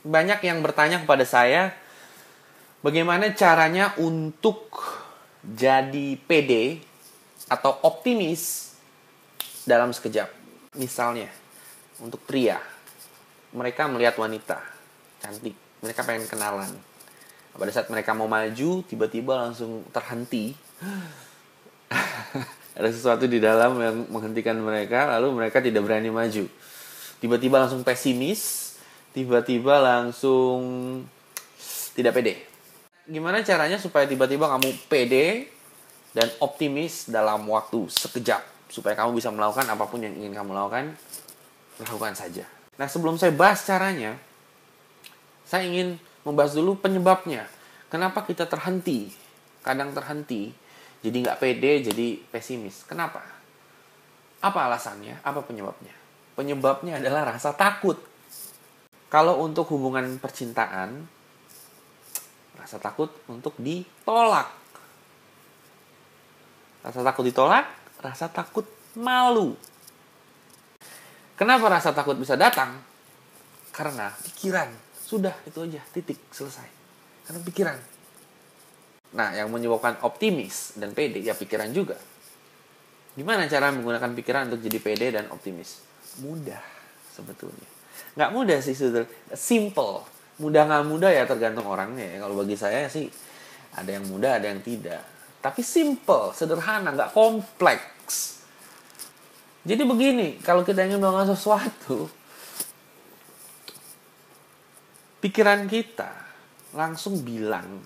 Banyak yang bertanya kepada saya, bagaimana caranya untuk jadi pede atau optimis dalam sekejap. Misalnya, untuk pria, mereka melihat wanita cantik, mereka pengen kenalan. Pada saat mereka mau maju, tiba-tiba langsung terhenti. Ada sesuatu di dalam yang menghentikan mereka, lalu mereka tidak berani maju. Tiba-tiba langsung pesimis, tiba-tiba langsung tidak pede. Gimana caranya supaya tiba-tiba kamu pede dan optimis dalam waktu sekejap, supaya kamu bisa melakukan apapun yang ingin kamu lakukan, lakukan saja. Nah, sebelum saya bahas caranya, saya ingin membahas dulu penyebabnya. Kenapa kita terhenti? Kadang terhenti, jadi nggak pede, jadi pesimis. Kenapa? Apa alasannya? Apa penyebabnya? Penyebabnya adalah rasa takut. Kalau untuk hubungan percintaan, rasa takut untuk ditolak. Rasa takut ditolak, rasa takut malu. Kenapa rasa takut bisa datang? Karena pikiran. Sudah, itu aja, titik, selesai. Karena pikiran. Nah, yang menyebabkan optimis dan pede, ya pikiran juga. Gimana cara menggunakan pikiran untuk jadi pede dan optimis? Mudah, sebetulnya. Nggak mudah sih, sebetulnya. Simple. Mudah nggak mudah ya tergantung orangnya. Kalau bagi saya sih, ada yang mudah, ada yang tidak. Tapi simple, sederhana, nggak kompleks. Jadi begini, kalau kita ingin melakukan sesuatu, pikiran kita langsung bilang,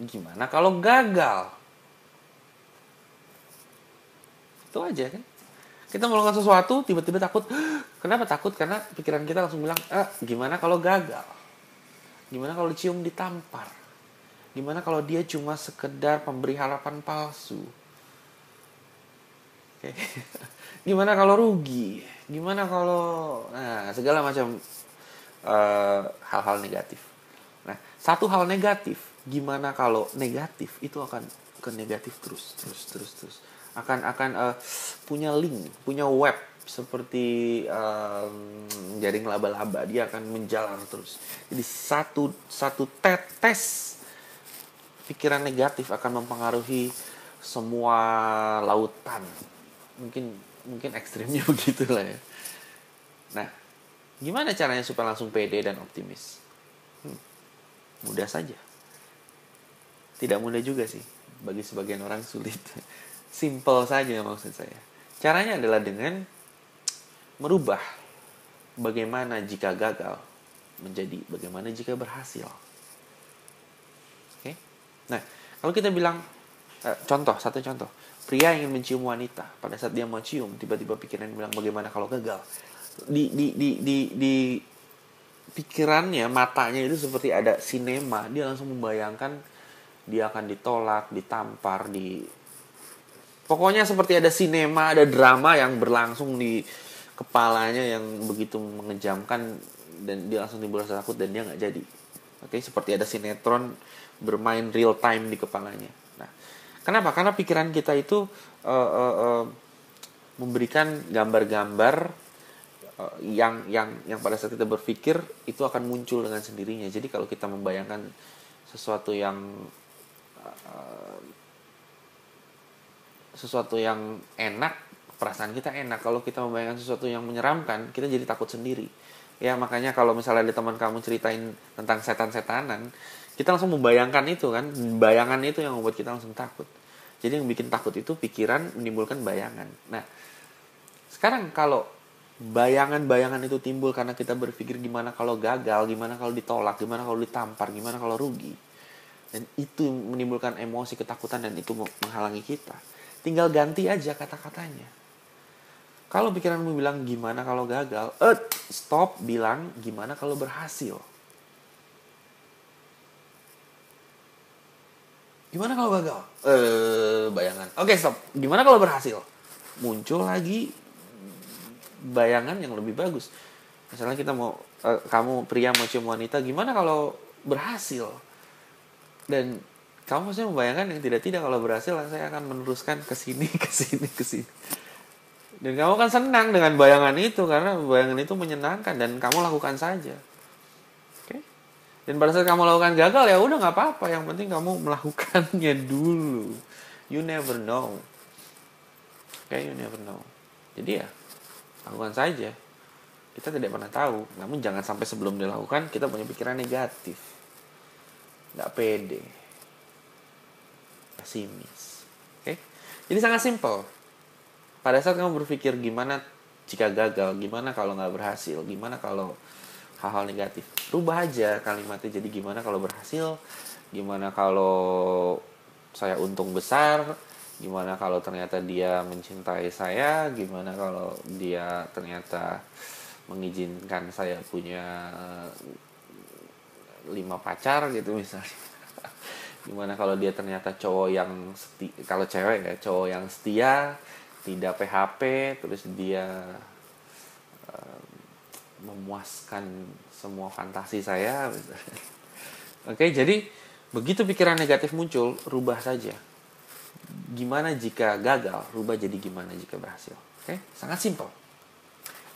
gimana kalau gagal? Itu aja kan. Kita melakukan sesuatu, tiba-tiba takut. Kenapa takut? Karena pikiran kita langsung bilang, gimana kalau gagal? Gimana kalau dicium ditampar? Gimana kalau dia cuma sekedar pemberi harapan palsu? Okay. Gimana kalau rugi? Gimana kalau... Nah, segala macam hal-hal negatif. Nah, satu hal negatif, gimana kalau negatif itu akan ke negatif terus. Akan punya link, punya web seperti jaring laba-laba, dia akan menjalar terus. Jadi satu tetes pikiran negatif akan mempengaruhi semua lautan. Mungkin ekstrimnya begitulah ya. Nah, gimana caranya supaya langsung pede dan optimis? Mudah saja. Tidak mudah juga sih. Bagi sebagian orang sulit. Simple saja maksud saya. Caranya adalah dengan merubah bagaimana jika gagal menjadi bagaimana jika berhasil. Oke? Nah, kalau kita bilang satu contoh. Pria ingin mencium wanita. Pada saat dia mau cium, tiba-tiba pikiran bilang bagaimana kalau gagal. Di pikirannya, matanya itu seperti ada sinema. Dia langsung membayangkan dia akan ditolak, ditampar, pokoknya seperti ada sinema, ada drama yang berlangsung di kepalanya yang begitu mengejamkan, dan dia langsung timbul rasa takut dan dia nggak jadi. Oke, seperti ada sinetron bermain real time di kepalanya. Nah, kenapa? Karena pikiran kita itu memberikan gambar-gambar yang pada saat kita berpikir itu akan muncul dengan sendirinya. Jadi kalau kita membayangkan sesuatu yang enak, perasaan kita enak. Kalau kita membayangkan sesuatu yang menyeramkan, kita jadi takut sendiri. Ya, makanya kalau misalnya ada teman kamu ceritain tentang setan-setanan, kita langsung membayangkan itu kan. Bayangan itu yang membuat kita langsung takut. Jadi yang bikin takut itu pikiran menimbulkan bayangan. Nah, sekarang kalau bayangan-bayangan itu timbul karena kita berpikir gimana kalau gagal, gimana kalau ditolak, gimana kalau ditampar, gimana kalau rugi, dan itu menimbulkan emosi ketakutan dan itu menghalangi kita, tinggal ganti aja kata-katanya. Kalau pikiranmu bilang gimana kalau gagal, stop, bilang gimana kalau berhasil. Gimana kalau gagal? Bayangan. Oke, stop. Gimana kalau berhasil? Muncul lagi bayangan yang lebih bagus. Misalnya kita mau, kamu pria mau cium wanita, gimana kalau berhasil? Dan kamu maksudnya membayangkan yang tidak kalau berhasil saya akan meneruskan ke sini. Dan kamu kan senang dengan bayangan itu karena bayangan itu menyenangkan dan kamu lakukan saja. Dan pada saat kamu lakukan gagal, ya udah nggak apa-apa. Yang penting kamu melakukannya dulu. You never know. Oke, you never know. Jadi ya, lakukan saja. Kita tidak pernah tahu. Namun jangan sampai sebelum dilakukan, kita punya pikiran negatif. Nggak pede. Pesimis. Oke? Jadi sangat simpel. Pada saat kamu berpikir gimana jika gagal, gimana kalau nggak berhasil, gimana kalau hal-hal negatif, rubah aja kalimatnya jadi gimana kalau berhasil, gimana kalau saya untung besar, gimana kalau ternyata dia mencintai saya, gimana kalau dia ternyata mengizinkan saya punya 5 pacar gitu misalnya. Gimana kalau dia ternyata cowok yang kalau cewek ya, cowok yang setia, tidak PHP, terus dia memuaskan semua fantasi saya. Oke, jadi begitu pikiran negatif muncul, rubah saja. Gimana jika gagal, rubah jadi gimana jika berhasil. Oke, sangat simpel.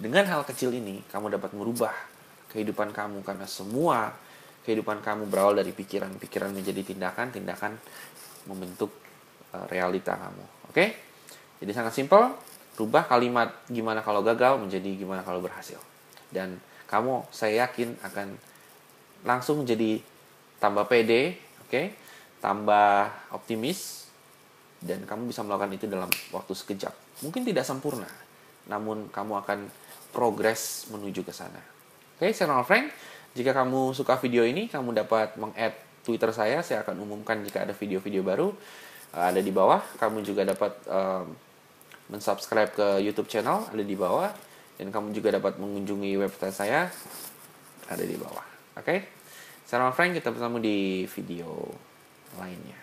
Dengan hal kecil ini, kamu dapat merubah kehidupan kamu karena semua kehidupan kamu berawal dari pikiran menjadi tindakan membentuk realita kamu. Oke? Jadi sangat simpel, rubah kalimat gimana kalau gagal menjadi gimana kalau berhasil. Dan kamu, saya yakin akan langsung jadi tambah pede, oke? Tambah optimis, dan kamu bisa melakukan itu dalam waktu sekejap. Mungkin tidak sempurna, namun kamu akan progres menuju ke sana. Oke, saya Ronald Frank. Jika kamu suka video ini, kamu dapat meng-add Twitter saya akan umumkan jika ada video-video baru ada di bawah. Kamu juga dapat mensubscribe ke YouTube channel, ada di bawah. Dan kamu juga dapat mengunjungi website saya, ada di bawah. Oke? Saya Ronald Frank, kita bertemu di video lainnya.